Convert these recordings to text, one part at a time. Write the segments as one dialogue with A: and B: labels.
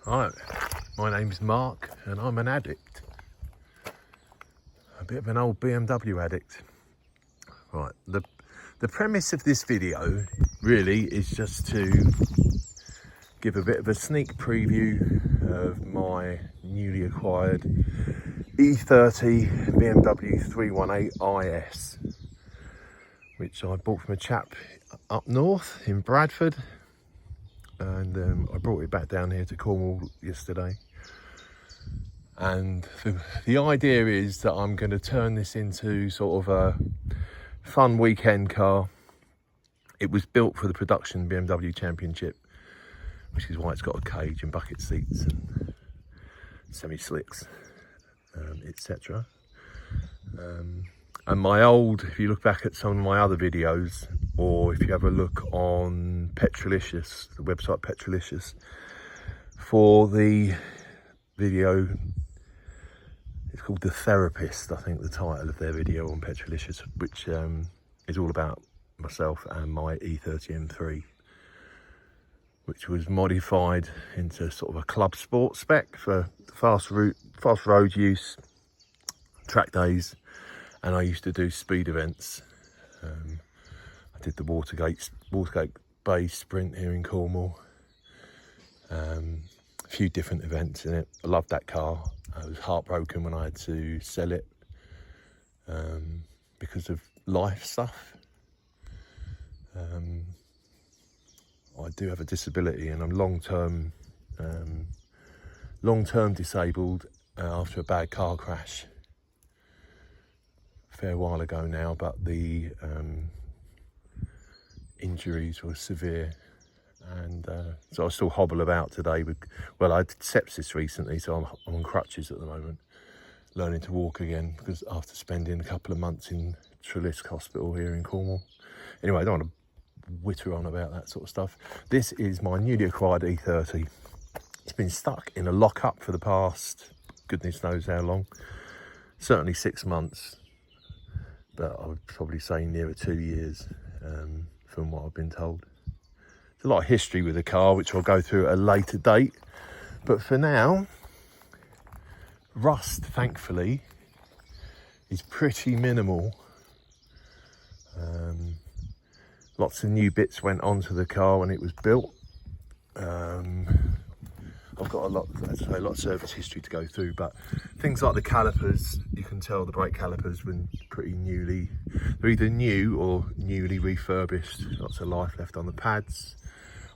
A: Hi, my name's Mark and I'm an addict. A bit of an old BMW addict. Right, the premise of this video really is just to give a bit of a sneak preview of my newly acquired E30 BMW 318IS, which I bought from a chap up north in Bradford. And I brought it back down here to Cornwall yesterday. And the idea is that I'm going to turn this into sort of a fun weekend car. It was built for the production BMW Championship, which is why it's got a cage and bucket seats and semi-slicks, etc. And my old, if you look back at some of my other videos, or if you have a look on Petrolicious, the website Petrolicious, for the video, it's called The Therapist, I think the title of their video on Petrolicious, which is all about myself and my E30 M3, which was modified into sort of a club sport spec for fast road use, track days, and I used to do speed events. I did the Watergate Bay Sprint here in Cornwall. A few different events in it. I loved that car. I was heartbroken when I had to sell it because of life stuff. I do have a disability and I'm long-term disabled after a bad car crash a fair while ago now, but the injuries were severe, and so I still hobble about today. Well, I had sepsis recently, so I'm on crutches at the moment, learning to walk again, because after spending a couple of months in Trelisk Hospital here in Cornwall. Anyway, I don't want to witter on about that sort of stuff. This is my newly acquired E30. It's been stuck in a lockup for the past, goodness knows how long, certainly 6 months, but I would probably say nearer 2 years from what I've been told. There's a lot of history with the car, which I'll go through at a later date, but for now, rust, thankfully, is pretty minimal. Lots of new bits went onto the car when it was built. I've got a lot of service history to go through, but things like the calipers, you can tell the brake calipers were they're either new or newly refurbished. Lots of life left on the pads.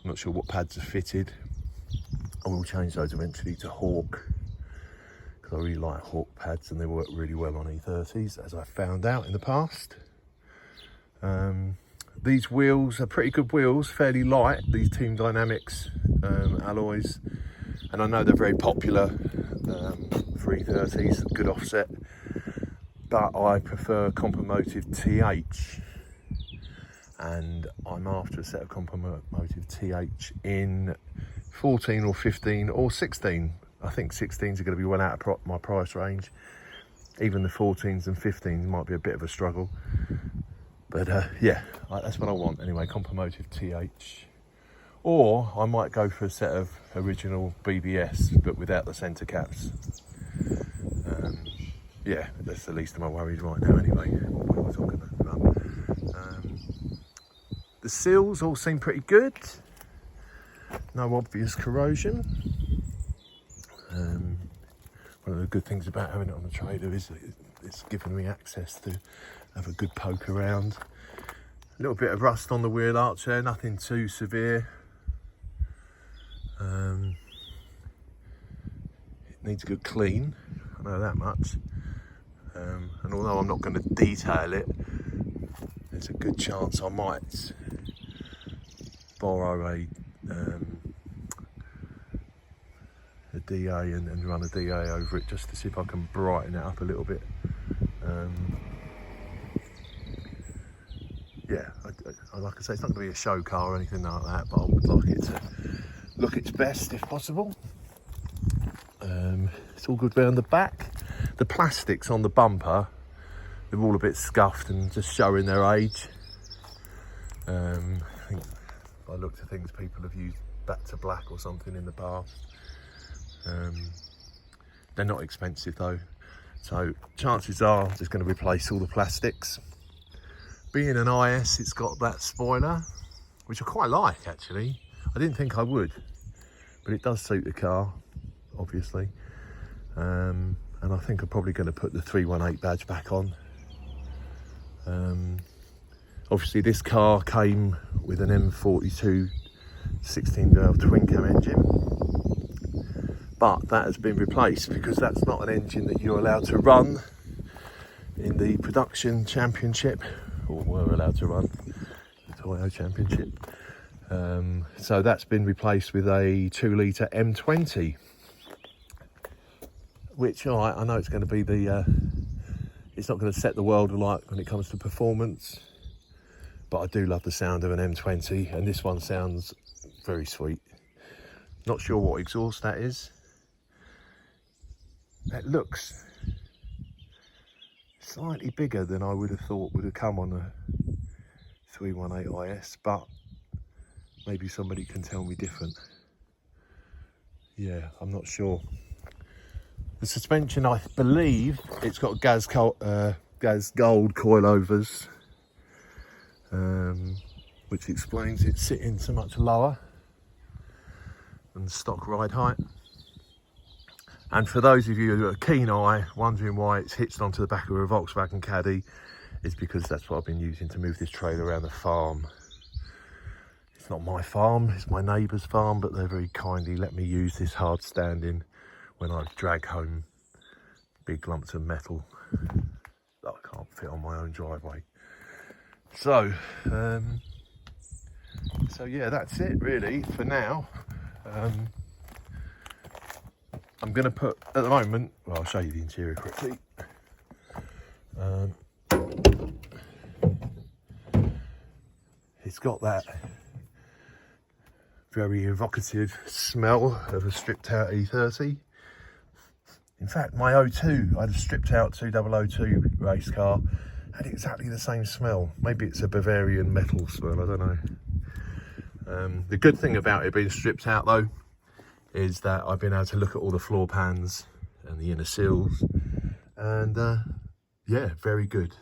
A: I'm not sure what pads are fitted. I will change those eventually to Hawk, because I really like Hawk pads and they work really well on E30s, as I found out in the past. These wheels are pretty good wheels, fairly light, these Team Dynamics alloys. And I know they're very popular for E30s, good offset, but I prefer Compomotive TH, and I'm after a set of Compomotive TH in 14 or 15 or 16. I think 16s are going to be well out of my price range. Even the 14s and 15s might be a bit of a struggle, but yeah, that's what I want anyway, Compomotive TH. Or I might go for a set of original BBS, but without the centre caps. Yeah, that's the least of my worries right now anyway. What am I talking about? The seals all seem pretty good. No obvious corrosion. One of the good things about having it on the trailer is it's given me access to have a good poke around. A little bit of rust on the wheel arch there, nothing too severe. It needs a good clean, I know that much. And although I'm not going to detail it, there's a good chance I might borrow a DA and run a DA over it, just to see if I can brighten it up a little bit. Yeah, like I say, it's not going to be a show car or anything like that, but I would like it to look its best if possible. It's all good round the back. The plastics on the bumper, they're all a bit scuffed and just showing their age. I think if I looked at things people have used back to black or something in the past. They're not expensive though, so chances are it's going to replace all the plastics. Being an IS, it's got that spoiler, which I quite like actually. I didn't think I would, but it does suit the car, obviously. And I think I'm probably going to put the 318 badge back on. Obviously this car came with an M42 16-valve twin cam engine, but that has been replaced because that's not an engine that you're allowed to run in the production championship, or were allowed to run the Toyota championship. So that's been replaced with a 2-litre M20, which I know it's going to be the it's not going to set the world alight when it comes to performance, but I do love the sound of an M20, and this one sounds very sweet. Not sure what exhaust that is. That looks slightly bigger than I would have thought would have come on a 318 IS, but maybe somebody can tell me different. Yeah, I'm not sure. The suspension, I believe it's got gas gold coilovers, which explains it sitting so much lower than stock ride height. And for those of you who are keen eye, wondering why it's hitched onto the back of a Volkswagen Caddy, is because that's what I've been using to move this trailer around the farm. It's not my farm, it's my neighbour's farm, but they very kindly let me use this hard standing when I drag home big lumps of metal that I can't fit on my own driveway. So yeah, that's it really for now. I'm going to put, at the moment, well, I'll show you the interior quickly. It's got that very evocative smell of a stripped out E30. In fact, my 02, I had a stripped out 2002 race car, had exactly the same smell. Maybe it's a Bavarian metal smell, I don't know. The good thing about it being stripped out though, is that I've been able to look at all the floor pans and the inner sills, and yeah, very good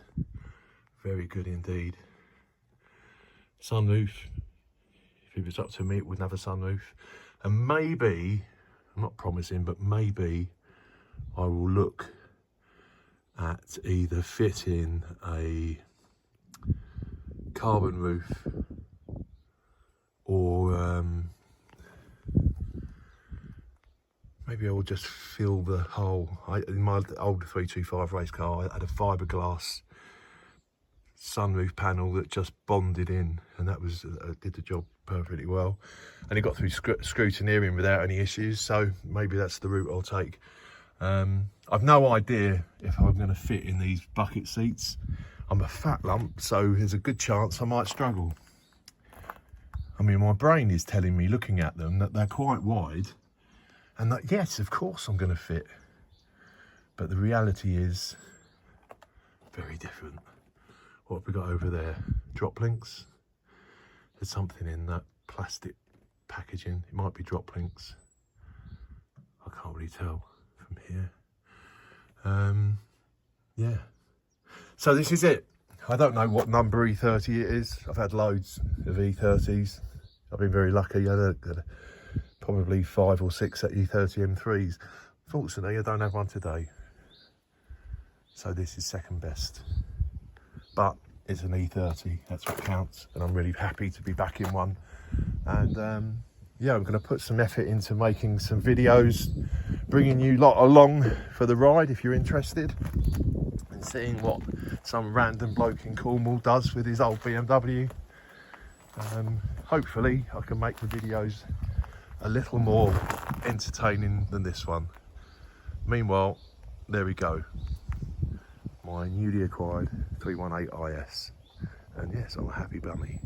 A: indeed. Sunroof, if it was up to me it wouldn't have a sunroof, and maybe, I'm not promising, but maybe I will look at either fitting a carbon roof or maybe I will just fill the hole. In my old 325 race car, I had a fiberglass sunroof panel that just bonded in, and that was did the job perfectly well, and it got through scrutineering without any issues. So maybe that's the route I'll take. I've no idea if I'm going to fit in these bucket seats. I'm a fat lump, so there's a good chance I might struggle. I mean, my brain is telling me, looking at them, that they're quite wide, and that yes, of course I'm going to fit, but the reality is very different. What have we got over there? Drop links. There's something in that plastic packaging. It might be drop links. I can't really tell from here. Yeah. So this is it. I don't know what number E30 it is. I've had loads of E30s. I've been very lucky. I had probably 5 or 6 E30 M3s. Fortunately, I don't have one today. So this is second best. But it's an E30, that's what counts, and I'm really happy to be back in one. And yeah, I'm going to put some effort into making some videos, bringing you lot along for the ride if you're interested, and seeing what some random bloke in Cornwall does with his old BMW. Hopefully I can make the videos a little more entertaining than this one. Meanwhile, there we go. My newly acquired 318 IS, and yes, I'm a happy bummy.